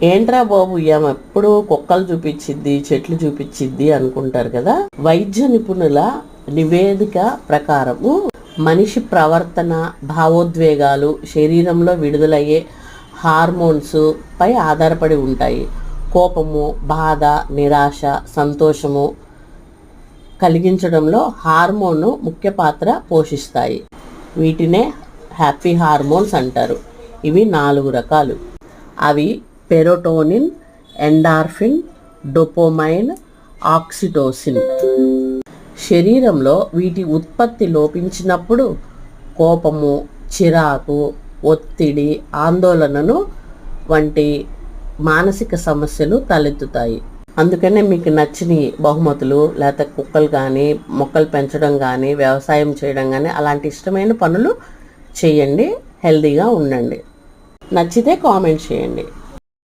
ఏంట్రా బాబు ఎప్పుడు కుక్కలు చూపించిద్ది, చెట్లు చూపించిద్ది అనుకుంటారు కదా. వైద్య నిపుణుల నివేదిక ప్రకారము మనిషి ప్రవర్తన, భావోద్వేగాలు శరీరంలో విడుదలయ్యే హార్మోన్స్ పై ఆధారపడి ఉంటాయి. కోపము, బాధ, నిరాశ, సంతోషము కలిగించడంలో హార్మోన్ ముఖ్య పాత్ర పోషిస్తాయి. వీటినే హ్యాపీ హార్మోన్స్ అంటారు. ఇవి 4 రకాలు. అవి సెరోటోనిన్, ఎండార్ఫిన్, డోపమైన్, ఆక్సిటోసిన్. శరీరంలో వీటి ఉత్పత్తి లోపించినప్పుడు కోపము, చిరాకు, ఒత్తిడి, ఆందోళనను వంటి మానసిక సమస్యలు తలెత్తుతాయి. అందుకనే మీకు నచ్చిన బహుమతులు, లేకపోతే కుక్కలు కానీ, మొక్కలు పెంచడం కానీ, వ్యవసాయం చేయడం కానీ అలాంటి ఇష్టమైన పనులు చేయండి. హెల్తీగా ఉండండి. నచ్చితే కామెంట్ చేయండి.